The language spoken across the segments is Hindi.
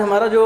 हमारा जो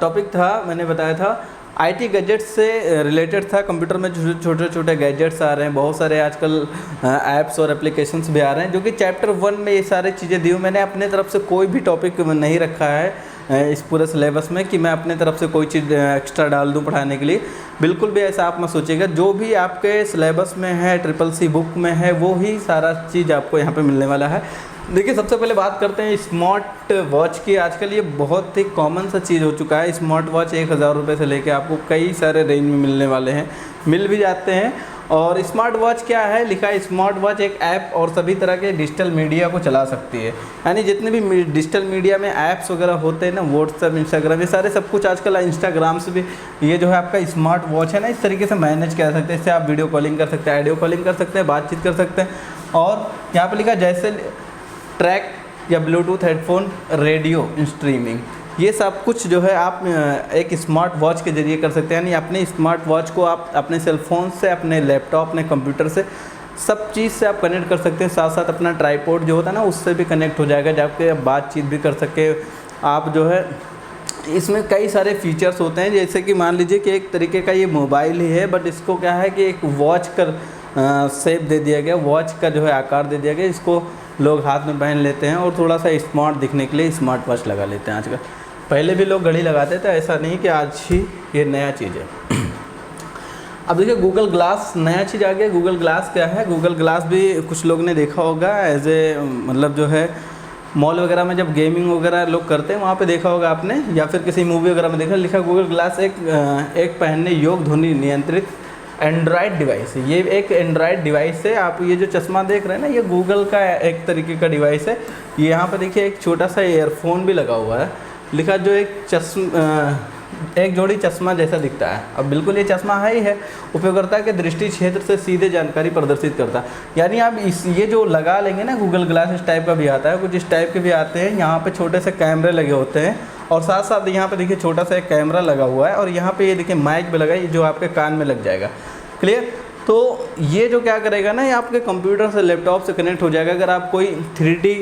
टॉपिक था मैंने बताया था आईटी गैजेट्स से रिलेटेड था। कंप्यूटर में जो छोटे छोटे गैजेट्स आ रहे हैं, बहुत सारे आजकल ऐप्स और एप्लीकेशंस भी आ रहे हैं, जो कि चैप्टर 1 में ये सारी चीज़ें दी हूँ। मैंने अपने तरफ से कोई भी टॉपिक नहीं रखा है इस पूरे सिलेबस में कि मैं अपने तरफ से कोई चीज़ एक्स्ट्रा डाल दूँ पढ़ाने के लिए। बिल्कुल भी ऐसा आप मत सोचिएगा। जो भी आपके सिलेबस में है, CCC बुक में है, वो ही सारा चीज़ आपको यहाँ पे मिलने वाला है। देखिए, सबसे पहले बात करते हैं स्मार्ट वॉच की। आजकल ये बहुत ही कॉमन सा चीज़ हो चुका है। स्मार्ट वॉच 1000 रुपये से लेके आपको कई सारे रेंज में मिलने वाले हैं, मिल भी जाते हैं। और स्मार्ट वॉच क्या है, लिखा है स्मार्ट वॉच एक ऐप और सभी तरह के डिजिटल मीडिया को चला सकती है। यानी जितने भी डिजिटल मीडिया में ऐप्स वगैरह होते हैं ना, व्हाट्सएप, इंस्टाग्राम, ये सारे सब कुछ आजकल इंस्टाग्राम से भी ये जो है आपका स्मार्ट वॉच है ना, इस तरीके से मैनेज कर सकते हैं। इससे आप वीडियो कॉलिंग कर सकते हैं, ऑडियो कॉलिंग कर सकते हैं, बातचीत कर सकते हैं। और यहाँ पर लिखा जैसे ट्रैक या ब्लूटूथ हेडफोन, रेडियो स्ट्रीमिंग, ये सब कुछ जो है आप एक स्मार्ट वॉच के ज़रिए कर सकते हैं। यानी अपने स्मार्ट वॉच को आप अपने सेल फोन से, अपने लैपटॉप, अपने कंप्यूटर से, सब चीज़ से आप कनेक्ट कर सकते हैं। साथ साथ अपना ट्राइपॉड जो होता है ना, उससे भी कनेक्ट हो जाएगा, जबकि आप बातचीत भी कर सके। आप जो है इसमें कई सारे फीचर्स होते हैं, जैसे कि मान लीजिए कि एक तरीके का ये मोबाइल ही है, बट इसको क्या है कि एक वॉच का शेप दे दिया गया, वॉच का जो है आकार दे दिया गया। इसको लोग हाथ में पहन लेते हैं और थोड़ा सा स्मार्ट दिखने के लिए स्मार्ट वॉच लगा लेते हैं आजकल। पहले भी लोग घड़ी लगाते थे, ऐसा नहीं कि आज ही ये नया चीज़ है। अब देखिए, गूगल ग्लास नया चीज़ आ गया। गूगल ग्लास क्या है? गूगल ग्लास भी कुछ लोग ने देखा होगा एज ए, मतलब जो है मॉल वगैरह में जब गेमिंग वगैरह लोग करते हैं, वहाँ पे देखा होगा आपने, या फिर किसी मूवी वगैरह में देखा, लिखा गूगल ग्लास एक पहनने योग्य ध्वनि नियंत्रित एंड्रॉयड डिवाइस है। ये एक एंड्रॉयड डिवाइस है। आप ये जो चश्मा देख रहे हैं ना, ये गूगल का एक तरीके का डिवाइस है। ये यहाँ पर देखिए एक छोटा सा ईयरफोन भी लगा हुआ है, लिखा जो एक जोड़ी चश्मा जैसा दिखता है। अब बिल्कुल ये चश्मा है ही है। उपयोगकर्ता के दृष्टि क्षेत्र से सीधे जानकारी प्रदर्शित करता है। यानी आप ये जो लगा लेंगे ना, गूगल ग्लास इस टाइप का भी आता है, कुछ इस टाइप के भी आते हैं। यहाँ पे छोटे से कैमरे लगे होते हैं और साथ साथ यहाँ पे देखिए छोटा सा एक कैमरा लगा हुआ है और यहाँ पे ये देखिए माइक भी लगा है, जो आपके कान में लग जाएगा। क्लियर? तो ये जो क्या करेगा ना, ये आपके कंप्यूटर से, लैपटॉप से कनेक्ट हो जाएगा। अगर आप कोई 3D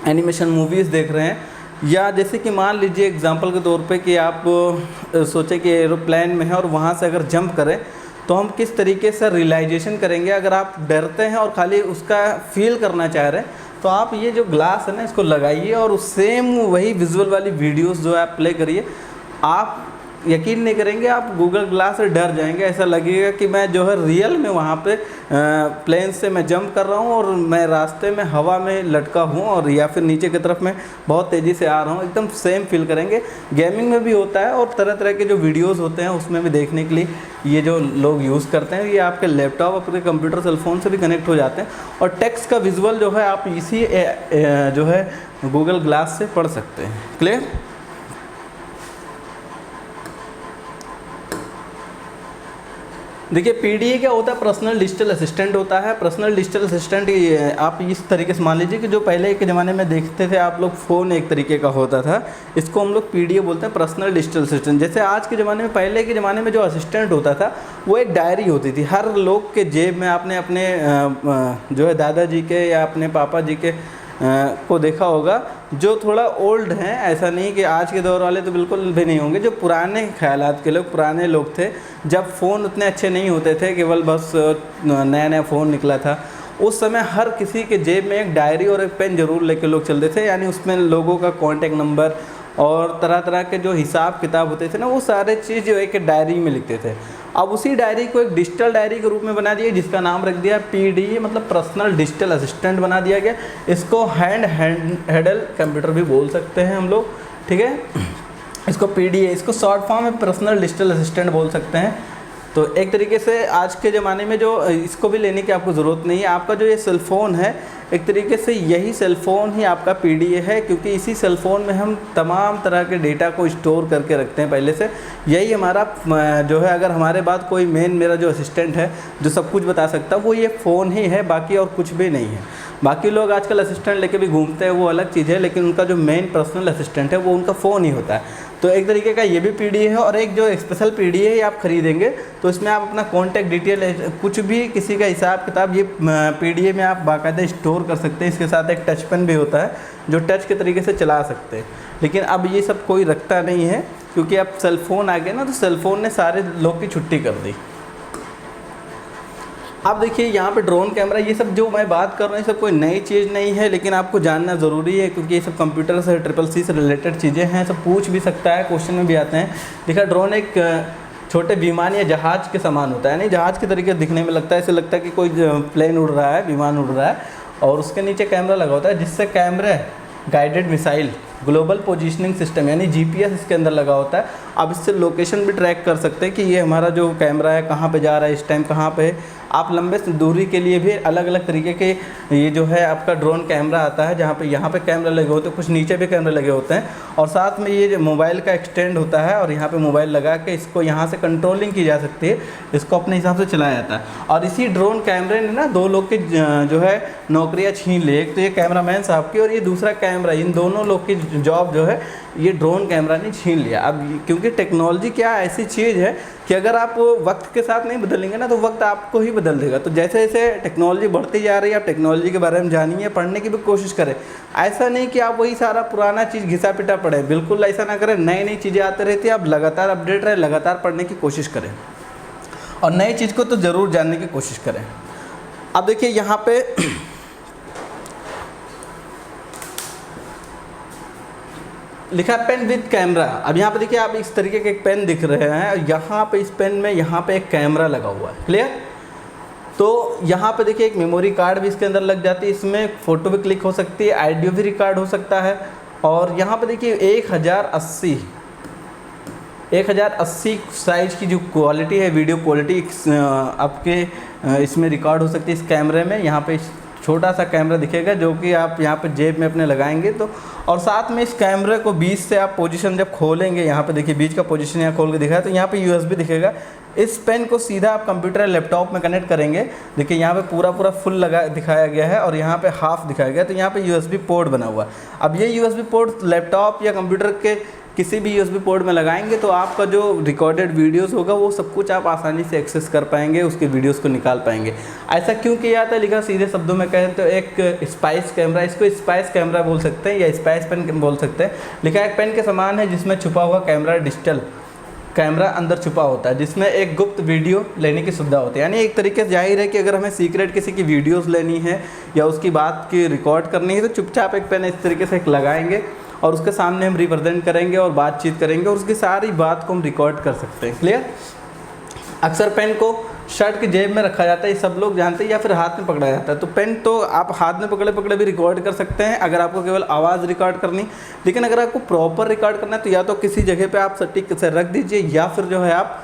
एनिमेशन मूवीज़ देख रहे हैं, या जैसे कि मान लीजिए एग्जांपल के तौर पे कि आप सोचें कि एरोप्लेन में है और वहाँ से अगर जंप करें, तो हम किस तरीके से रियलाइजेशन करेंगे। अगर आप डरते हैं और खाली उसका फील करना चाह रहे हैं, तो आप ये जो ग्लास है ना, इसको लगाइए और सेम वही विजुअल वाली वीडियोस जो आप प्ले करिए। आप यकीन नहीं करेंगे, आप गूगल ग्लास से डर जाएंगे। ऐसा लगेगा कि मैं जो है रियल में वहाँ पे प्लेन से मैं जंप कर रहा हूँ और मैं रास्ते में हवा में लटका हूँ, और या फिर नीचे की तरफ मैं बहुत तेज़ी से आ रहा हूँ। एकदम सेम फील करेंगे। गेमिंग में भी होता है और तरह तरह के जो वीडियोज़ होते हैं उसमें भी देखने के लिए ये जो लोग यूज़ करते हैं, ये आपके लैपटॉप, अपने कंप्यूटर, सेलफोन से भी कनेक्ट हो जाते हैं। और टेक्स्ट का विजुअल जो है आप इसी जो है गूगल ग्लास से पढ़ सकते हैं। क्लियर? देखिए, PDA क्या होता है? पर्सनल डिजिटल असिस्टेंट होता है। पर्सनल डिजिटल असिस्टेंट आप इस तरीके से मान लीजिए कि जो पहले के ज़माने में देखते थे आप लोग, फ़ोन एक तरीके का होता था, इसको हम लोग PDA बोलते हैं, पर्सनल डिजिटल असिस्टेंट। जैसे आज के ज़माने में, पहले के ज़माने में जो असिस्टेंट होता था वो एक डायरी होती थी हर लोग के जेब में। आपने अपने जो है दादाजी के या अपने पापा जी के को देखा होगा, जो थोड़ा ओल्ड हैं। ऐसा नहीं कि आज के दौर वाले तो बिल्कुल भी नहीं होंगे। जो पुराने ख्यालात के लोग, पुराने लोग थे, जब फ़ोन उतने अच्छे नहीं होते थे, केवल बस नया नया फ़ोन निकला था, उस समय हर किसी के जेब में एक डायरी और एक पेन ज़रूर लेके लोग चलते थे। यानी उसमें लोगों का कॉन्टेक्ट नंबर और तरह तरह के जो हिसाब किताब होते थे ना, वो सारे चीज़ जो एक डायरी में लिखते थे। अब उसी डायरी को एक डिजिटल डायरी के रूप में बना दिया, जिसका नाम रख दिया PDA, मतलब पर्सनल डिजिटल असिस्टेंट बना दिया गया। इसको हैंडल कंप्यूटर भी बोल सकते हैं हम लोग, ठीक है। इसको PDA, इसको शॉर्ट फॉर्म में पर्सनल डिजिटल असिस्टेंट बोल सकते हैं। तो एक तरीके से आज के ज़माने में जो इसको भी लेने की आपको ज़रूरत नहीं है। आपका जो ये सेलफ़ोन है, एक तरीके से यही सेलफ़ोन ही आपका PDA है, क्योंकि इसी सेलफ़ोन में हम तमाम तरह के डेटा को स्टोर करके रखते हैं पहले से। यही हमारा जो है, अगर हमारे बाद कोई मेरा जो असिस्टेंट है जो सब कुछ बता सकता है, वो ये फ़ोन ही है, बाकी और कुछ भी नहीं है। बाकी लोग आजकल असिस्टेंट लेके भी घूमते हैं, वो अलग चीज़ है, लेकिन उनका जो मेन पर्सनल असिस्टेंट है वो उनका फ़ोन ही होता है। तो एक तरीके का ये भी PDA है। और एक जो स्पेशल PDA है आप ख़रीदेंगे तो इसमें आप अपना कॉन्टैक्ट डिटेल, कुछ भी किसी का हिसाब किताब, ये PDA में आप बाकायदा स्टोर कर सकते हैं। इसके साथ एक टच पेन भी होता है जो टच के तरीके से चला सकते हैं। लेकिन अब ये सब कोई रखता नहीं है, क्योंकि अब सेलफ़ोन आ गया ना, तो सेलफ़ोन ने सारे लोग की छुट्टी कर दी। अब देखिए यहाँ पे ड्रोन कैमरा, ये सब जो मैं बात कर रहा हूँ ये सब कोई नई चीज़ नहीं है, लेकिन आपको जानना ज़रूरी है, क्योंकि ये सब कंप्यूटर से CCC से रिलेटेड चीज़ें हैं, सब पूछ भी सकता है, क्वेश्चन में भी आते हैं। देखा, ड्रोन एक छोटे विमान या जहाज़ के समान होता है, नहीं जहाज़ के तरीके दिखने में लगता है, ऐसे लगता है कि कोई प्लेन उड़ रहा है, विमान उड़ रहा है, और उसके नीचे कैमरा लगा होता है, जिससे कैमरे guided missile global positioning system यानी GPS इसके अंदर लगा होता है। आप इससे लोकेशन भी ट्रैक कर सकते हैं कि ये हमारा जो कैमरा है कहाँ पे जा रहा है, इस टाइम कहाँ पे है। आप लंबे दूरी के लिए भी अलग अलग तरीके के ये जो है आपका ड्रोन कैमरा आता है, जहाँ पे यहाँ पे कैमरा लगे होते हैं, कुछ नीचे भी कैमरे लगे होते हैं, और साथ में ये जो मोबाइल का एक्सटेंड होता है, और यहाँ पे मोबाइल लगा के इसको यहाँ से कंट्रोलिंग की जा सकती है, इसको अपने हिसाब से चलाया जाता है। और इसी ड्रोन कैमरे ने ना 2 लोग की जो है नौकरियाँ छीन ली। एक तो ये कैमरामैन साहब की, और ये दूसरा कैमरा, इन दोनों लोग की जॉब जो है ये ड्रोन कैमरा ने छीन लिया। अब क्योंकि टेक्नोलॉजी क्या ऐसी चीज़ है कि अगर आप वक्त के साथ नहीं बदलेंगे ना, तो वक्त आपको ही बदल देगा। तो जैसे जैसे टेक्नोलॉजी बढ़ती जा रही है, आप टेक्नोलॉजी के बारे में जानिए, पढ़ने की भी कोशिश करें। ऐसा नहीं कि आप वही सारा पुराना चीज़ घिसा पिटा पढ़े, बिल्कुल ऐसा ना करें। नई नई चीज़ें आती रहती है, आप लगातार अपडेट रहें, लगातार पढ़ने की कोशिश करें, और नई चीज़ को तो ज़रूर जानने की कोशिश करें। अब देखिए यहाँ पे लिखा पेन विद कैमरा। अब यहाँ पे देखिए, आप इस तरीके के एक पेन दिख रहे हैं, यहाँ पे इस पेन में यहाँ पे एक कैमरा लगा हुआ है, क्लियर। तो यहाँ पे देखिए एक मेमोरी कार्ड भी इसके अंदर लग जाती है, इसमें फ़ोटो भी क्लिक हो सकती है, ऑडियो भी रिकॉर्ड हो सकता है। और यहाँ पे देखिए 1080 साइज़ की जो क्वालिटी है, वीडियो क्वालिटी आपके इसमें रिकॉर्ड हो सकती है इस कैमरे में। यहाँ पे छोटा सा कैमरा दिखेगा जो कि आप यहाँ पे जेब में अपने लगाएंगे तो, और साथ में इस कैमरे को बीच से आप पोजीशन जब खोलेंगे, यहाँ पे देखिए बीच का पोजीशन यहाँ खोल के दिखाया, तो यहाँ पे USB दिखेगा। इस पेन को सीधा आप कंप्यूटर या लैपटॉप में कनेक्ट करेंगे। देखिए यहाँ पे पूरा फुल लगा दिखाया गया है, और यहाँ पे हाफ दिखाया गया है, तो यहाँ पे USB पोर्ट बना हुआ है। अब ये USB पोर्ट लैपटॉप या कंप्यूटर के किसी भी USB पोर्ट में लगाएंगे तो आपका जो रिकॉर्डेड वीडियोस होगा वो सब कुछ आप आसानी से एक्सेस कर पाएंगे, उसके वीडियोस को निकाल पाएंगे। ऐसा क्यों किया जाता है, लिखा सीधे शब्दों में कहें तो एक स्पाइस कैमरा, इसको स्पाइस कैमरा बोल सकते हैं या स्पाइस पेन बोल सकते हैं। लिखा एक पेन के समान है जिसमें छुपा हुआ कैमरा, डिजिटल कैमरा अंदर छुपा होता है, जिसमें एक गुप्त वीडियो लेने की सुविधा होती है। यानी एक तरीके से जाहिर है कि अगर हमें सीक्रेट किसी की वीडियोज़ लेनी है या उसकी बात की रिकॉर्ड करनी है, तो चुपचाप एक पेन इस तरीके से लगाएंगे और उसके सामने हम रिप्रेजेंट करेंगे और बातचीत करेंगे, और उसकी सारी बात को हम रिकॉर्ड कर सकते हैं, क्लियर। अक्सर पेन को शर्ट की जेब में रखा जाता है, ये सब लोग जानते हैं, या फिर हाथ में पकड़ा जाता है। तो पेन तो आप हाथ में पकड़े पकड़े भी रिकॉर्ड कर सकते हैं अगर आपको केवल आवाज़ रिकॉर्ड करनी। लेकिन अगर आपको प्रॉपर रिकॉर्ड करना है तो या तो किसी जगह पे आप सटीक से रख दीजिए, या फिर जो है आप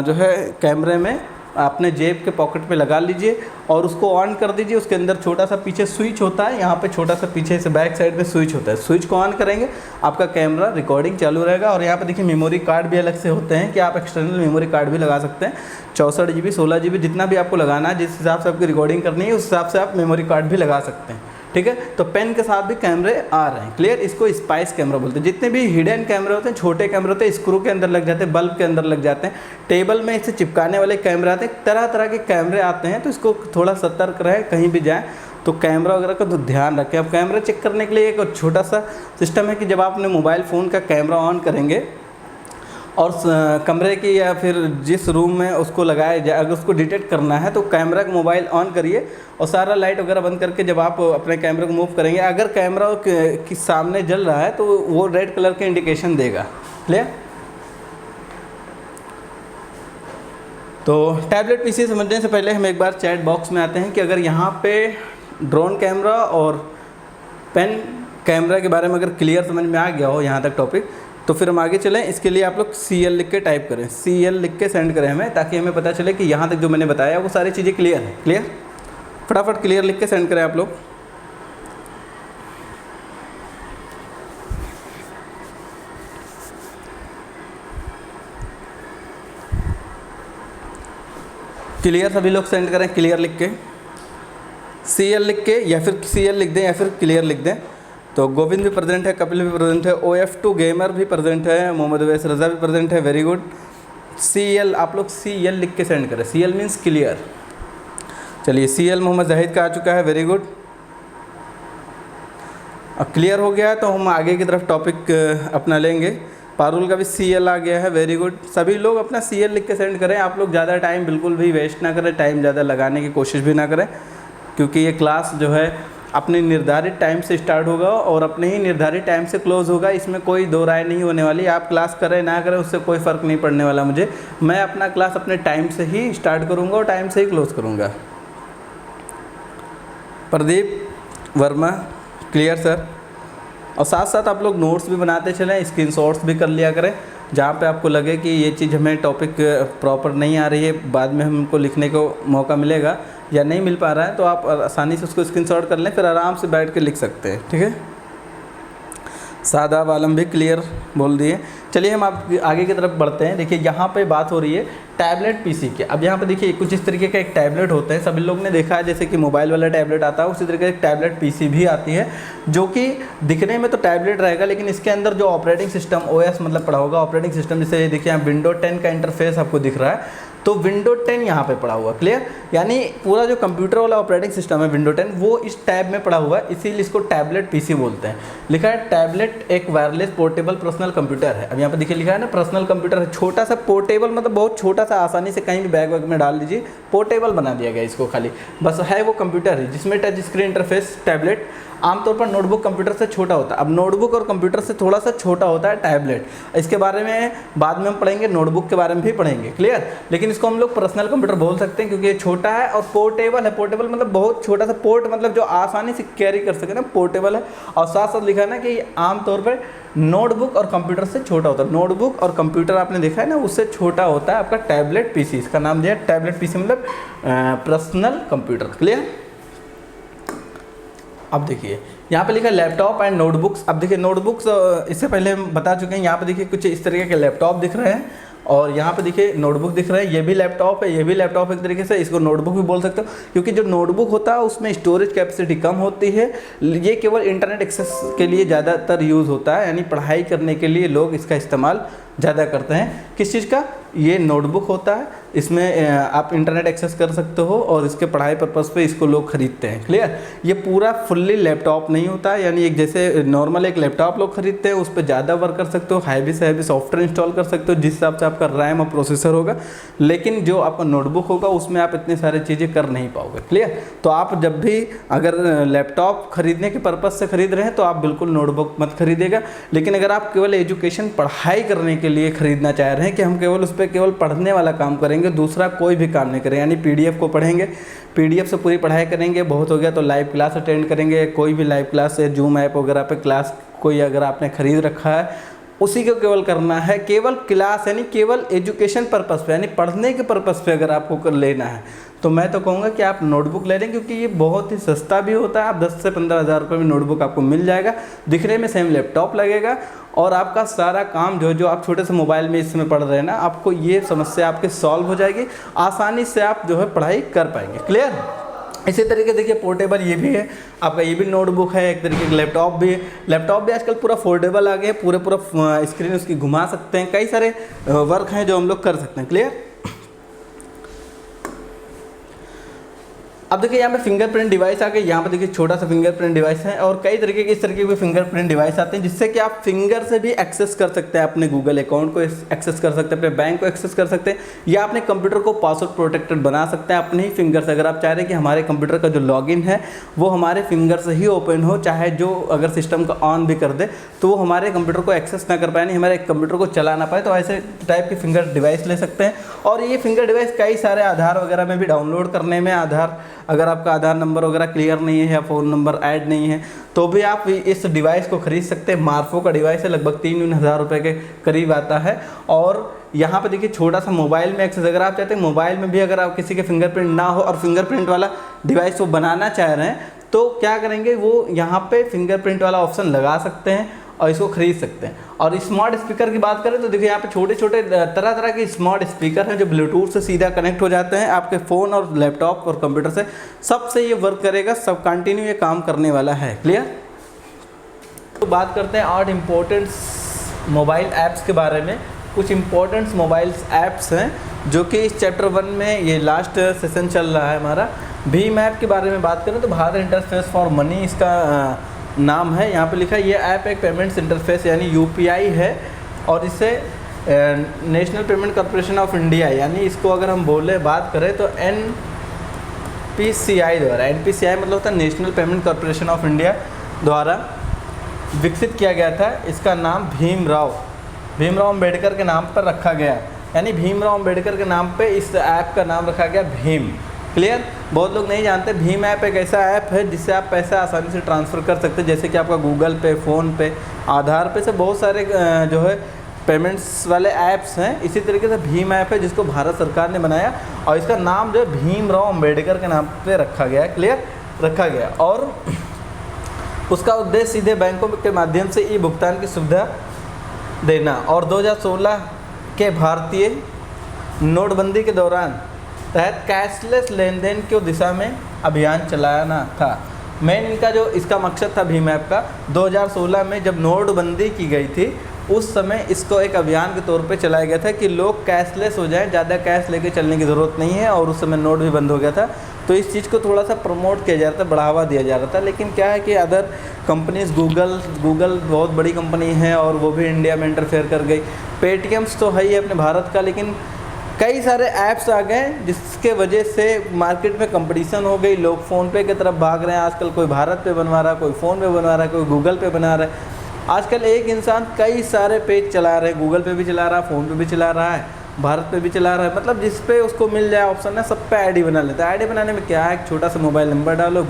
जो है कैमरे में अपने जेब के पॉकेट पे लगा लीजिए और उसको ऑन कर दीजिए। उसके अंदर छोटा सा पीछे स्विच होता है, यहाँ पे छोटा सा पीछे से बैक साइड में स्विच होता है, स्विच को ऑन करेंगे आपका कैमरा रिकॉर्डिंग चालू रहेगा। और यहाँ पे देखिए मेमोरी कार्ड भी अलग से होते हैं कि आप एक्सटर्नल मेमोरी कार्ड भी लगा सकते हैं, 64 GB 16 GB जितना भी आपको लगाना है, जिस हिसाब से आपकी रिकॉर्डिंग करनी है उस हिसाब से आप मेमोरी कार्ड भी लगा सकते हैं, ठीक है। तो पेन के साथ भी कैमरे आ रहे हैं, क्लियर। इसको स्पाइस कैमरा बोलते हैं। जितने भी हिडन कैमरे होते हैं, छोटे कैमरे होते हैं, स्क्रू के अंदर लग जाते हैं, बल्ब के अंदर लग जाते हैं, टेबल में इसे चिपकाने वाले कैमरे आते हैं, तरह तरह के कैमरे आते हैं। तो इसको थोड़ा सतर्क रहे, कहीं भी जाए तो कैमरा वगैरह का तो ध्यान रखें। अब कैमरा चेक करने के लिए एक छोटा सा सिस्टम है कि जब आप अपने मोबाइल फ़ोन का कैमरा ऑन करेंगे और कमरे की या फिर जिस रूम में उसको लगाया जाए, अगर उसको डिटेक्ट करना है तो कैमरा का मोबाइल ऑन करिए और सारा लाइट वगैरह बंद करके जब आप अपने कैमरे को मूव करेंगे, अगर कैमरा के सामने जल रहा है तो वो रेड कलर के इंडिकेशन देगा, क्लियर। तो टैबलेट PC समझने से पहले हम एक बार चैट बॉक्स में आते हैं कि अगर यहाँ पे ड्रोन कैमरा और पेन कैमरा के बारे में अगर क्लियर समझ में आ गया हो यहाँ तक टॉपिक, तो फिर हम आगे चलें। इसके लिए आप लोग CL लिख के टाइप करें, CL लिख के सेंड करें हमें, ताकि हमें पता चले कि यहाँ तक जो मैंने बताया वो सारी चीज़ें क्लियर है। क्लियर, फटाफट क्लियर लिख के सेंड करें आप लोग। क्लियर सभी लोग सेंड करें, क्लियर लिख के, CL लिख के, या फिर CL लिख दें या फिर क्लियर लिख दें। तो गोविंद भी प्रेजेंट है, कपिल भी प्रेजेंट है, OF2 गेमर भी प्रेजेंट है, मोहम्मद अवैस रज़ा भी प्रेजेंट है, वेरी गुड। CL आप लोग CL लिख के सेंड करें, CL मीन्स क्लियर। चलिए CL मोहम्मद जाहिद का आ चुका है, वेरी गुड। क्लियर हो गया है तो हम आगे की तरफ टॉपिक अपना लेंगे। पारुल का भी CL आ गया है, वेरी गुड। सभी लोग अपना CL लिख के सेंड करें। आप लोग ज़्यादा टाइम बिल्कुल भी वेस्ट ना करें, टाइम ज़्यादा लगाने की कोशिश भी ना करें, क्योंकि ये क्लास जो है अपने निर्धारित टाइम से स्टार्ट होगा और अपने ही निर्धारित टाइम से क्लोज़ होगा। इसमें कोई दो राय नहीं होने वाली। आप क्लास करें ना करें उससे कोई फ़र्क नहीं पड़ने वाला मुझे। मैं अपना क्लास अपने टाइम से ही स्टार्ट करूँगा और टाइम से ही क्लोज़ करूँगा। Pradeep Verma, clear sir. और साथ साथ आप लोग नोट्स भी बनाते चलें, स्क्रीनशॉट्स भी कर लिया करें। जहाँ पे आपको लगे कि ये चीज़ हमें टॉपिक प्रॉपर नहीं आ रही है, बाद में हमको लिखने को मौका मिलेगा या नहीं मिल पा रहा है, तो आप आसानी से उसको स्क्रीनशॉट कर लें, फिर आराम से बैठ के लिख सकते हैं। ठीक है, सादाब आलम भी क्लियर बोल दिए। चलिए हम आप आगे की तरफ बढ़ते हैं। देखिए यहाँ पे बात हो रही है टैबलेट पीसी की। अब यहाँ पे देखिए कुछ इस तरीके का एक टैबलेट होता है, सभी लोग ने देखा है, जैसे कि मोबाइल वाला टैबलेट आता है उसी तरीके से टैबलेट पीसी भी आती है, जो कि दिखने में तो टैबलेट रहेगा लेकिन इसके अंदर जो ऑपरेटिंग सिस्टम OS मतलब पड़ा होगा, ऑपरेटिंग सिस्टम, जैसे देखिए यहाँ विंडो 10 का इंटरफेस आपको दिख रहा है, तो विंडो 10 यहाँ पे पड़ा हुआ। क्लियर, यानी पूरा जो कंप्यूटर वाला ऑपरेटिंग सिस्टम है विंडो 10 वो इस टैब में पड़ा हुआ है, इसीलिए इसको टैबलेट पीसी बोलते हैं। लिखा है टैबलेट एक वायरलेस पोर्टेबल पर्सनल कंप्यूटर है। अब यहाँ पे देखिए लिखा है ना पर्सनल कंप्यूटर है, छोटा सा पोर्टेबल मतलब बहुत छोटा सा, आसानी से कहीं भी बैग वैग में डाल लीजिए, पोर्टेबल बना दिया गया इसको, खाली बस है वो कंप्यूटर है जिसमें टच स्क्रीन इंटरफेस। टैबलेट आमतौर पर नोटबुक कंप्यूटर से छोटा होता है। अब नोटबुक और कंप्यूटर से थोड़ा सा छोटा होता है टैबलेट, इसके बारे में बाद में हम पढ़ेंगे, नोटबुक के बारे में भी पढ़ेंगे। क्लियर, लेकिन इसको हम लोग पर्सनल कंप्यूटर बोल सकते हैं क्योंकि ये छोटा है और पोर्टेबल है। पोर्टेबल मतलब बहुत छोटा सा, पोर्ट मतलब जो आसानी से कैरी कर सके ना, पोर्टेबल है। और साथ साथ लिखा है ना कि आमतौर पर नोटबुक और कंप्यूटर से छोटा होता है। नोटबुक और कंप्यूटर आपने देखा है ना, उससे छोटा होता है आपका टैबलेट पीसी। इसका नाम दिया टैबलेट पीसी मतलब पर्सनल कंप्यूटर। क्लियर, अब देखिए यहाँ पे लिखा है लैपटॉप एंड नोटबुक्स। अब देखिए नोटबुक्स इससे पहले हम बता चुके हैं। यहाँ पे देखिए कुछ इस तरीके के लैपटॉप दिख रहे हैं और यहाँ पे देखिए नोटबुक दिख रहा है। ये भी लैपटॉप है, ये भी लैपटॉप एक तरीके से, इसको नोटबुक भी बोल सकते हो क्योंकि जो नोटबुक होता है उसमें स्टोरेज कैपेसिटी कम होती है। ये केवल इंटरनेट एक्सेस के लिए ज़्यादातर यूज़ होता है, यानी पढ़ाई करने के लिए लोग इसका इस्तेमाल ज़्यादा करते हैं। किस चीज़ का? ये नोटबुक होता है, इसमें आप इंटरनेट एक्सेस कर सकते हो और इसके पढ़ाई पर्पज़ पे इसको लोग खरीदते हैं। क्लियर, ये पूरा फुल्ली लैपटॉप नहीं होता है, यानी एक जैसे नॉर्मल एक लैपटॉप लोग खरीदते हैं उस पर ज़्यादा वर्क कर सकते हो, हैवी से हैवी सॉफ्टवेयर इंस्टॉल कर सकते हो जिस हिसाब से आपका रैम और प्रोसेसर होगा। लेकिन जो आपका नोटबुक होगा उसमें आप इतनी सारी चीज़ें कर नहीं पाओगे। क्लियर, तो आप जब भी अगर लैपटॉप खरीदने के पर्पज़ से खरीद रहे हैं तो आप बिल्कुल नोटबुक मत खरीदेगा। लेकिन अगर आप केवल एजुकेशन पढ़ाई करने के लिए खरीदना चाह रहे हैं कि हम केवल उस पर केवल पढ़ने वाला काम करेंगे, दूसरा कोई भी काम नहीं करेंगे, यानी PDF को पढ़ेंगे, PDF से पूरी पढ़ाई करेंगे, बहुत हो गया तो लाइव क्लास अटेंड करेंगे, कोई भी लाइव क्लास है जूम ऐप वगैरह पे क्लास कोई अगर आपने खरीद रखा है उसी को केवल करना है, केवल क्लास यानी केवल एजुकेशन पर्पज़ पे यानी पढ़ने के पर्पज़ पे अगर आपको कर लेना है तो मैं तो कहूँगा कि आप नोटबुक ले लें क्योंकि ये बहुत ही सस्ता भी होता है। आप 10 से 15 हज़ार रुपये में नोटबुक आपको मिल जाएगा, दिखने में सेम लैपटॉप लगेगा और आपका सारा काम जो आप छोटे से मोबाइल में इसमें पढ़ रहे हैं ना, आपको ये समस्या आपके सॉल्व हो जाएगी, आसानी से आप जो है पढ़ाई कर पाएंगे। क्लियर, इसी तरीके से देखिए पोर्टेबल ये भी है आपका, ये भी नोटबुक है, एक तरीके का लैपटॉप भी है। लैपटॉप भी आजकल पूरा फोल्डेबल आ गया है, पूरा स्क्रीन उसकी घुमा सकते हैं, कई सारे वर्क हैं जो हम लोग कर सकते हैं। क्लियर, अब देखिए यहाँ पे फिंगरप्रिंट डिवाइस आ गए। यहाँ पे देखिए छोटा सा फिंगरप्रिंट डिवाइस है और कई तरीके के इस तरीके के फिंगरप्रिंट डिवाइस आते हैं जिससे कि आप फिंगर से भी एक्सेस कर सकते हैं, अपने गूगल अकाउंट को एक्सेस कर सकते हैं, अपने बैंक को एक्सेस कर सकते हैं या अपने कंप्यूटर को पासवर्ड प्रोटेक्टेड बना सकते हैं अपने ही फिंगर से। अगर आप चाह रहे हैं कि हमारे कंप्यूटर का जो लॉगिन है वो हमारे फिंगर से ही ओपन हो, चाहे जो अगर सिस्टम का ऑन भी कर दे तो वो हमारे कंप्यूटर को एक्सेस ना कर पाए, नहीं हमारे कंप्यूटर को चला ना पाए, तो ऐसे टाइप के फिंगर डिवाइस ले सकते हैं। और ये फिंगर डिवाइस कई सारे आधार वगैरह में भी डाउनलोड करने में, आधार अगर आपका आधार नंबर वगैरह क्लियर नहीं है या फ़ोन नंबर ऐड नहीं है तो भी आप इस डिवाइस को खरीद सकते हैं। मार्फो का डिवाइस है, लगभग 3-3 हज़ार रुपये के करीब आता है। और यहाँ पे देखिए छोटा सा मोबाइल में एक्सेस, अगर आप चाहते हैं मोबाइल में भी अगर आप किसी के फिंगरप्रिंट ना हो और फिंगरप्रिंट वाला डिवाइस वो बनाना चाह रहे हैं तो क्या करेंगे, वो यहाँ पे फिंगरप्रिंट वाला ऑप्शन लगा सकते हैं और इसको खरीद सकते हैं। और स्मार्ट स्पीकर की बात करें तो देखिए यहाँ पे छोटे छोटे तरह तरह के स्मार्ट स्पीकर हैं जो ब्लूटूथ से सीधा कनेक्ट हो जाते हैं आपके फ़ोन और लैपटॉप और कंप्यूटर से, सबसे ये वर्क करेगा, सब कंटिन्यू ये काम करने वाला है। क्लियर, तो बात करते हैं 8 इम्पोर्टेंट मोबाइल ऐप्स के बारे में। कुछ इम्पोर्टेंट मोबाइल ऐप्स हैं जो कि इस चैप्टर 1 में ये लास्ट सेशन चल रहा है हमारा। भीम ऐप के बारे में बात करें तो भारत इंटरफेस फॉर मनी इसका नाम है, यहाँ पे लिखा है ये ऐप एक पेमेंट्स इंटरफेस यानी यूपीआई है और इसे national payment corporation of India यानी इसको अगर हम बात करें तो NPCI द्वारा, NPCI मतलब होता है national payment corporation of India द्वारा विकसित किया गया था। इसका नाम भीमराव अंबेडकर के नाम पर रखा गया, यानी भीमराव अंबेडकर के नाम पे इस ऐप का नाम रखा गया भीम। क्लियर? बहुत लोग नहीं जानते भीम ऐप एक ऐसा ऐप है जिससे आप पैसा आसानी से ट्रांसफ़र कर सकते हैं, जैसे कि आपका गूगल पे, फ़ोन पे, आधार पे से बहुत सारे जो है पेमेंट्स वाले ऐप्स हैं। इसी तरीके से भीम ऐप है जिसको भारत सरकार ने बनाया और इसका नाम जो है भीमराव अंबेडकर के नाम पे रखा गया है। क्लियर? रखा गया और उसका उद्देश्य सीधे बैंकों के माध्यम से ई भुगतान की सुविधा देना और 2016 के भारतीय नोटबंदी के दौरान तहत कैशलेस लेन देन की दिशा में अभियान चलाना था। मेन इनका जो इसका मकसद था भीम ऐप का, 2016 में जब नोटबंदी की गई थी उस समय इसको एक अभियान के तौर पे चलाया गया था कि लोग कैशलेस हो जाएं, ज़्यादा कैश लेके चलने की ज़रूरत नहीं है और उस समय नोट भी बंद हो गया था। तो इस चीज़ को थोड़ा सा प्रमोट किया जा रहा था, बढ़ावा दिया जा रहा था। लेकिन क्या है कि अदर कंपनीज़ गूगल बहुत बड़ी कंपनी है और वो भी इंडिया में इंटरफेयर कर गई। पेटीएम्स तो है ही अपने भारत का, लेकिन कई सारे ऐप्स आ गए जिसके वजह से मार्केट में कंपटीशन हो गई। लोग फ़ोनपे की तरफ भाग रहे हैं आजकल, कोई भारत पे बनवा रहा है, कोई फ़ोन पे बनवा रहा है, कोई गूगल पे बना रहा है। आजकल एक इंसान कई सारे पेज चला रहे हैं, गूगल पे भी चला रहा है, फ़ोन पे भी चला रहा है, भारत पे भी चला रहा है। मतलब जिस पे उसको मिल जाए ऑप्शन है सब पे आईडी बना लेता है। आईडी बनाने में क्या है, एक छोटा सा मोबाइल नंबर डालो,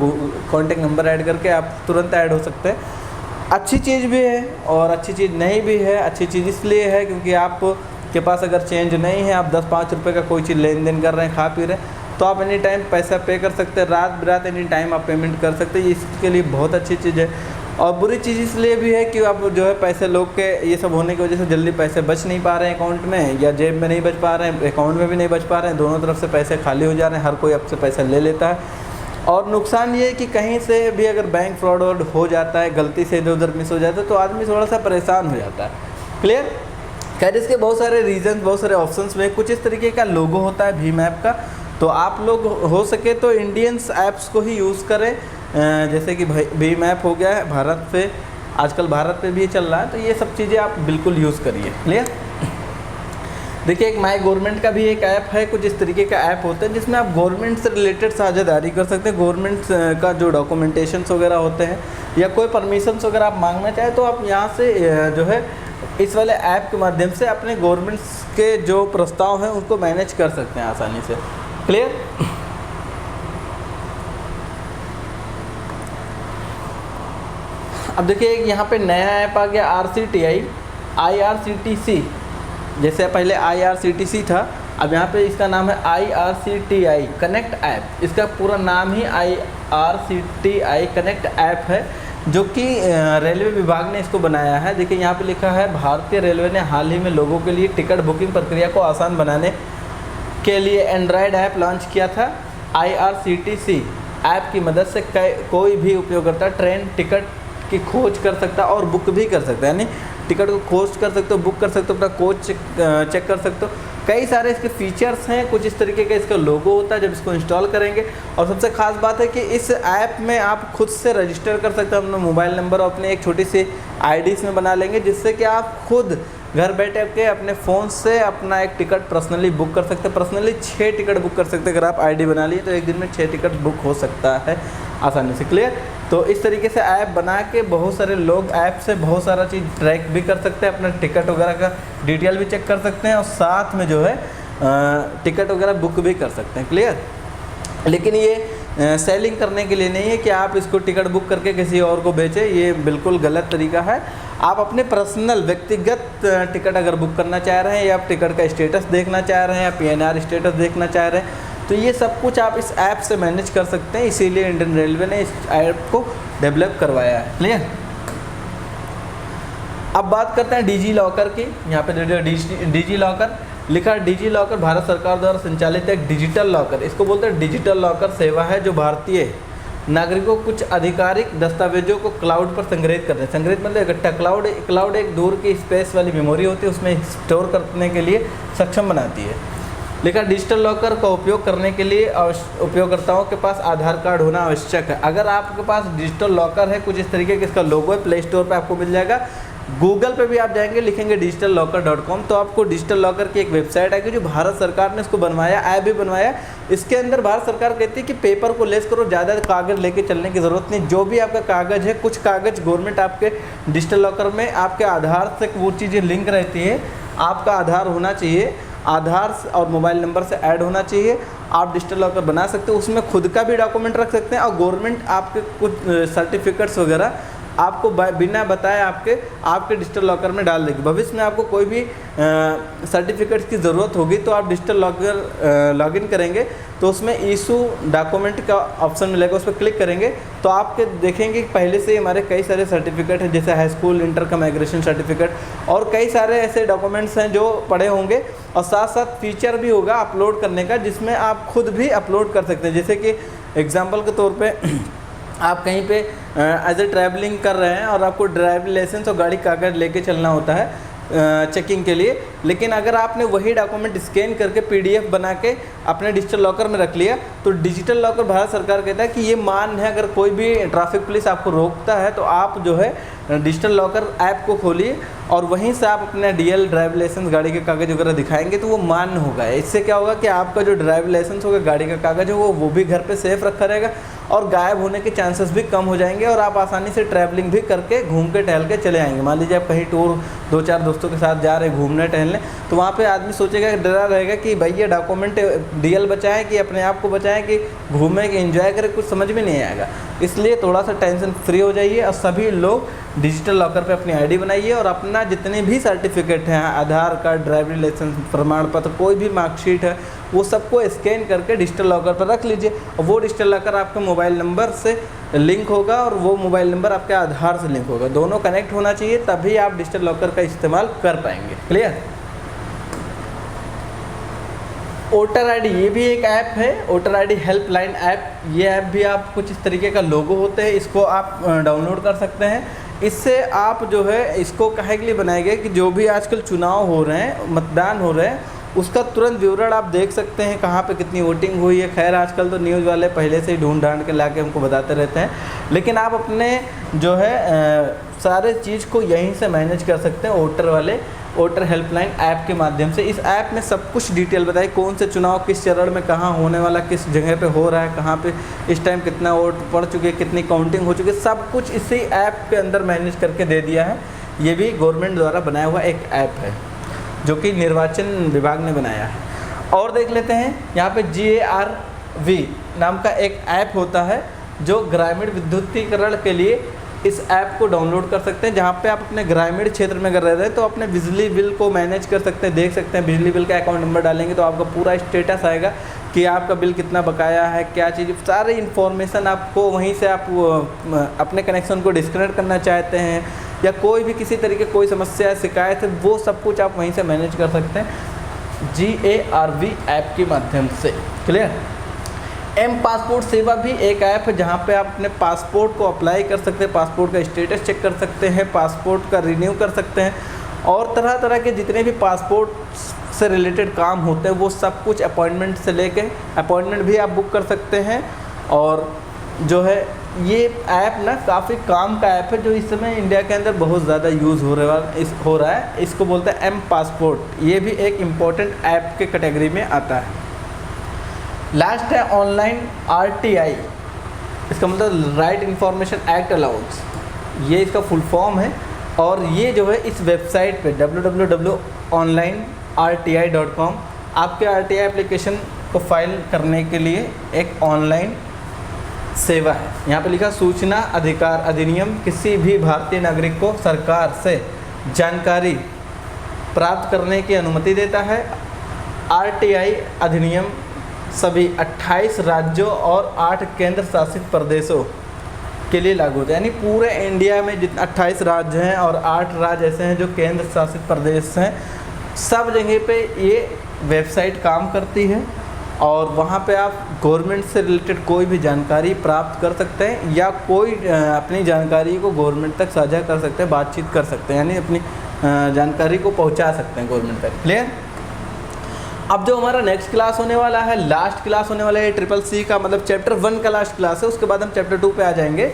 कॉन्टेक्ट नंबर ऐड करके आप तुरंत ऐड हो सकते हैं। अच्छी चीज़ भी है और अच्छी चीज़ नहीं भी है। अच्छी चीज़ इसलिए है क्योंकि आप के पास अगर चेंज नहीं है, आप 10-5 रुपये का कोई चीज़ लेन देन कर रहे हैं, खा पी रहे हैं, तो आप एनी टाइम पैसा पे कर सकते हैं, रात बिरात एनी टाइम आप पेमेंट कर सकते हैं। इसके लिए बहुत अच्छी चीज़ है। और बुरी चीज़ इसलिए भी है कि आप जो है पैसे लोग के ये सब होने की वजह से जल्दी पैसे बच नहीं पा रहे हैं अकाउंट में, या जेब में नहीं बच पा रहे हैं, अकाउंट में भी नहीं बच पा रहे हैं, दोनों तरफ से पैसे खाली हो जा रहे हैं, हर कोई आपसे पैसा ले लेता है। और नुकसान ये है कि कहीं से भी अगर बैंक फ्रॉड हो जाता है, गलती से इधर उधर मिस हो जाता है तो आदमी थोड़ा सा परेशान हो जाता है। क्लियर? खैर इसके बहुत सारे रीजन, बहुत सारे ऑप्शंस में कुछ इस तरीके का लोगो होता है भीम ऐप का। तो आप लोग हो सके तो इंडियंस ऐप्स को ही यूज़ करें, जैसे कि भीम ऐप हो गया है, भारत पे आजकल भारत पे भी चल रहा है, तो ये सब चीज़ें आप बिल्कुल यूज़ करिए। क्लियर? देखिए एक माई गवर्नमेंट का भी एक ऐप है, कुछ इस तरीके का ऐप होता है जिसमें आप गवर्नमेंट से रिलेटेड साझेदारी कर सकते हैं। गवर्नमेंट का जो डॉक्यूमेंटेशंस वगैरह होते हैं या कोई परमिशंस वगैरह आप मांगना चाहें तो आप यहाँ से जो है इस वाले ऐप के माध्यम से अपने गवर्नमेंट्स के जो प्रस्ताव हैं उनको मैनेज कर सकते हैं आसानी से। क्लियर? अब देखिए एक यहाँ पे नया ऐप आ गया IRCTC। जैसे पहले IRCTC था, अब यहाँ पे इसका नाम है IRCTI कनेक्ट ऐप। इसका पूरा नाम ही IRCTI कनेक्ट ऐप है, जो कि रेलवे विभाग ने इसको बनाया है। देखिए यहाँ पे लिखा है भारतीय रेलवे ने हाल ही में लोगों के लिए टिकट बुकिंग प्रक्रिया को आसान बनाने के लिए एंड्रॉयड ऐप लॉन्च किया था। IRCTC ऐप की मदद से कोई भी उपयोगकर्ता ट्रेन टिकट की खोज कर सकता और बुक भी कर सकता है, यानी टिकट को खोज कर सकते हो, बुक कर सकते हो, अपना कोच चेक कर सकते हो। कई सारे इसके फीचर्स हैं, कुछ इस तरीके का इसका लोगो होता है जब इसको इंस्टॉल करेंगे। और सबसे खास बात है कि इस ऐप में आप खुद से रजिस्टर कर सकते हो अपना मोबाइल नंबर और अपने एक छोटी सी आईडी इसमें बना लेंगे, जिससे कि आप खुद घर बैठे के अपने फ़ोन से अपना एक टिकट पर्सनली बुक कर सकते हैं। पर्सनली 6 टिकट बुक कर सकते हैं। अगर आप आईडी बना लिए तो एक दिन में 6 टिकट बुक हो सकता है आसानी से। क्लियर? तो इस तरीके से ऐप बना के बहुत सारे लोग ऐप से बहुत सारा चीज़ ट्रैक भी कर सकते हैं, अपना टिकट वगैरह का डिटेल भी चेक कर सकते हैं और साथ में जो है टिकट वगैरह बुक भी कर सकते हैं। क्लियर? लेकिन ये सेलिंग करने के लिए नहीं है कि आप इसको टिकट बुक करके किसी और को बेचें, ये बिल्कुल गलत तरीका है। आप अपने पर्सनल व्यक्तिगत टिकट अगर बुक करना चाह रहे हैं या आप टिकट का स्टेटस देखना चाह रहे हैं या PNR स्टेटस देखना चाह रहे हैं तो ये सब कुछ आप इस ऐप से मैनेज कर सकते हैं। इसीलिए इंडियन रेलवे ने इस ऐप को डेवलप करवाया है। क्लियर? अब बात करते हैं डिजी लॉकर की। यहाँ पे डिजी लॉकर लिखा, डिजी लॉकर भारत सरकार द्वारा संचालित एक डिजिटल लॉकर, इसको बोलते हैं डिजिटल लॉकर सेवा है, जो भारतीय नागरिकों को कुछ आधिकारिक दस्तावेजों को क्लाउड पर संग्रहित करते हैं। संग्रहित मतलब इकट्ठा, क्लाउड एक दूर की स्पेस वाली मेमोरी होती है, उसमें स्टोर करने के लिए सक्षम बनाती है। लिखा डिजिटल लॉकर का उपयोग करने के लिए उपयोगकर्ताओं के पास आधार कार्ड होना आवश्यक है। अगर आपके पास डिजिटल लॉकर है, कुछ इस तरीके का इसका लोगो है, प्ले स्टोर पे आपको मिल जाएगा। गूगल पे भी आप जाएंगे, लिखेंगे digitallocker.com, तो आपको डिजिटल लॉकर की एक वेबसाइट आएगी जो भारत सरकार ने इसको बनवाया, ऐप भी बनवाया। इसके अंदर भारत सरकार कहती है कि पेपर को लेस करो, ज़्यादा कागज़ लेके चलने की ज़रूरत नहीं। जो भी आपका कागज़ है, कुछ कागज़ गवर्नमेंट आपके डिजिटल लॉकर में आपके आधार से वो चीज़ें लिंक रहती है, आपका आधार होना चाहिए, आधार और मोबाइल नंबर से ऐड होना चाहिए। आप डिजिटल लॉकर बना सकते हो, उसमें खुद का भी डॉक्यूमेंट रख सकते हैं और गवर्नमेंट आपके कुछ सर्टिफिकेट्स वगैरह आपको बिना बताए आपके डिजिटल लॉकर में डाल देगी। भविष्य में आपको कोई भी सर्टिफिकेट्स की ज़रूरत होगी तो आप डिजिटल लॉकर लॉगिन करेंगे तो उसमें इशू डॉक्यूमेंट का ऑप्शन मिलेगा, उस पर क्लिक करेंगे तो आपके देखेंगे कि पहले से हमारे कई सारे सर्टिफिकेट हैं, जैसे हाई स्कूल इंटर का माइग्रेशन सर्टिफिकेट और कई सारे ऐसे डॉक्यूमेंट्स हैं जो पड़े होंगे। और साथ साथ फीचर भी होगा अपलोड करने का, जिसमें आप खुद भी अपलोड कर सकते हैं। जैसे कि एग्जाम्पल के तौर पर आप कहीं पे एज ए ट्रैवलिंग कर रहे हैं और आपको ड्राइविंग लाइसेंस और गाड़ी कागज़ लेके चलना होता है चेकिंग के लिए, लेकिन अगर आपने वही डॉक्यूमेंट स्कैन करके PDF बना के अपने डिजिटल लॉकर में रख लिया तो डिजिटल लॉकर भारत सरकार कहता है कि ये मान है, अगर कोई भी ट्रैफिक पुलिस आपको रोकता है तो आप जो है डिजिटल लॉकर ऐप को खोलिए और वहीं से आप अपने DL ड्राइविंग लाइसेंस गाड़ी के कागज़ वगैरह दिखाएंगे तो वो मान्य होगा। इससे क्या होगा कि आपका जो ड्राइविंग लाइसेंस होगा, गाड़ी का कागज़ होगा, वो भी घर पे सेफ रखा रहेगा और गायब होने के चांसेस भी कम हो जाएंगे और आप आसानी से ट्रैवलिंग भी करके घूम के टहल के चले आएंगे। मान लीजिए आप कहीं टूर 2-4 दोस्तों के साथ जा रहे हैं घूमने टहलने, तो वहाँ पे आदमी सोचेगा, डरा रहेगा कि भाई ये डॉक्यूमेंट DL बचाएं कि अपने आप को बचाएं कि घूमें कि एंजॉय करें, कुछ समझ में नहीं आएगा। इसलिए थोड़ा सा टेंशन फ्री हो जाइए और सभी लोग डिजिटल लॉकर पे अपनी ID बनाइए और अपना जितने भी सर्टिफिकेट हैं, आधार कार्ड, ड्राइविंग लाइसेंस, प्रमाण पत्र, कोई भी मार्कशीट है, वो सबको स्कैन करके डिजिटल लॉकर पर रख लीजिए और वो डिजिटल लॉकर आपके मोबाइल नंबर से लिंक होगा और वो मोबाइल नंबर आपके आधार से लिंक होगा। दोनों कनेक्ट होना चाहिए, तभी आप डिजिटल लॉकर का इस्तेमाल कर पाएंगे। क्लियर? वोटर ID ये भी एक ऐप है, वोटर ID हेल्पलाइन ऐप। ये ऐप भी आप कुछ इस तरीके का लोगो होते हैं, इसको आप डाउनलोड कर सकते हैं। इससे आप जो है इसको काहे के लिए बनाया गया कि जो भी आजकल चुनाव हो रहे हैं, मतदान हो रहे हैं, उसका तुरंत विवरण आप देख सकते हैं, कहाँ पे कितनी वोटिंग हुई है। खैर आजकल तो न्यूज़ वाले पहले से ही ढूंढ ढांड के ला के हमको बताते रहते हैं, लेकिन आप अपने जो है सारे चीज़ को यहीं से मैनेज कर सकते हैं वोटर वाले वोटर हेल्पलाइन ऐप के माध्यम से। इस ऐप में सब कुछ डिटेल बताइए, कौन से चुनाव किस चरण में कहाँ होने वाला, किस जगह पे हो रहा है, कहाँ पे इस टाइम कितना वोट पड़ चुके, कितनी काउंटिंग हो चुकी है, सब कुछ इसी ऐप के अंदर मैनेज करके दे दिया है। ये भी गवर्नमेंट द्वारा बनाया हुआ एक ऐप है जो कि निर्वाचन विभाग ने बनाया है। और देख लेते हैं यहाँ पे GARV नाम का एक ऐप होता है जो ग्रामीण विद्युतीकरण के लिए इस ऐप को डाउनलोड कर सकते हैं, जहाँ पे आप अपने ग्रामीण क्षेत्र में अगर रह रहे हैं तो अपने बिजली बिल को मैनेज कर सकते हैं, देख सकते हैं। बिजली बिल का अकाउंट नंबर डालेंगे तो आपका पूरा स्टेटस आएगा कि आपका बिल कितना बकाया है, क्या चीज़, सारी इन्फॉर्मेशन आपको वहीं से आप अपने कनेक्शन को डिस्कनेक्ट करना चाहते हैं या कोई भी किसी तरीके कोई समस्या शिकायत है, वो सब कुछ आप वहीं से मैनेज कर सकते हैं GARV ऐप के माध्यम से। क्लियर? M-पासपोर्ट सेवा भी एक ऐप है जहाँ पे आप अपने पासपोर्ट को अप्लाई कर सकते हैं, पासपोर्ट का स्टेटस चेक कर सकते हैं, पासपोर्ट का रिन्यू कर सकते हैं और तरह तरह के जितने भी पासपोर्ट से रिलेटेड काम होते हैं वो सब कुछ अपॉइंटमेंट से लेके अपॉइंटमेंट भी आप बुक कर सकते हैं। और जो है ये ऐप ना काफ़ी काम का ऐप है जो इस समय इंडिया के अंदर बहुत ज़्यादा यूज़ हो रहा है। इसको बोलते हैं M-पासपोर्ट। ये भी एक इम्पोर्टेंट ऐप के कैटेगरी में आता है। लास्ट है ऑनलाइन RTI, इसका मतलब राइट इन्फॉर्मेशन एक्ट अलाउंस, ये इसका फुल फॉर्म है। और ये जो है इस वेबसाइट पे www.onlinerti.com आपके RTI एप्लीकेशन को फाइल करने के लिए एक ऑनलाइन सेवा है। यहाँ पे लिखा सूचना अधिकार अधिनियम किसी भी भारतीय नागरिक को सरकार से जानकारी प्राप्त करने की अनुमति देता है। RTI अधिनियम सभी 28 राज्यों और 8 केंद्र शासित प्रदेशों के लिए लागू होता है, यानी पूरे इंडिया में जितने 28 राज्य हैं और 8 राज्य ऐसे हैं जो केंद्र शासित प्रदेश हैं, सब जगह पे ये वेबसाइट काम करती है और वहाँ पे आप गवर्नमेंट से रिलेटेड कोई भी जानकारी प्राप्त कर सकते हैं या कोई अपनी जानकारी को गवर्नमेंट तक साझा कर सकते हैं, बातचीत कर सकते हैं, यानी अपनी जानकारी को पहुँचा सकते हैं गवर्नमेंट तक। क्लियर? अब जो हमारा नेक्स्ट क्लास होने वाला है, लास्ट क्लास होने वाला है ट्रिपल सी का, मतलब चैप्टर 1 का लास्ट क्लास है, उसके बाद हम चैप्टर 2 पे आ जाएंगे।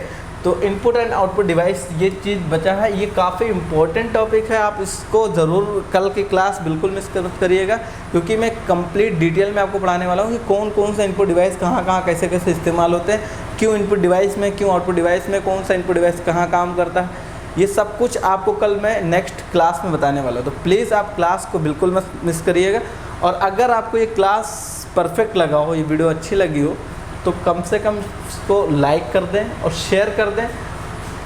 तो इनपुट एंड आउटपुट डिवाइस ये चीज़ बचा है, ये काफ़ी इंपॉर्टेंट टॉपिक है, आप इसको ज़रूर कल की क्लास बिल्कुल मिस मत करिएगा, क्योंकि मैं कंप्लीट डिटेल में आपको पढ़ाने वाला हूँ कि कौन कौन सा इनपुट डिवाइस कहाँ कहाँ कैसे कैसे इस्तेमाल होते हैं, क्यों इनपुट डिवाइस में, क्यों आउटपुट डिवाइस में, कौन सा इनपुट डिवाइस कहाँ काम करता है, ये सब कुछ आपको कल मैं नेक्स्ट क्लास में बताने वाला हूँ। तो प्लीज़ आप क्लास को बिल्कुल मत मिस करिएगा। और अगर आपको ये क्लास परफेक्ट लगा हो, ये वीडियो अच्छी लगी हो, तो कम से कम इसको लाइक कर दें और शेयर कर दें,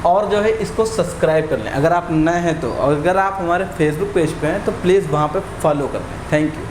और जो है इसको सब्सक्राइब कर लें अगर आप नए हैं तो। और अगर आप हमारे फेसबुक पेज पे हैं तो प्लीज़ वहाँ पे फॉलो कर लें। Thank you.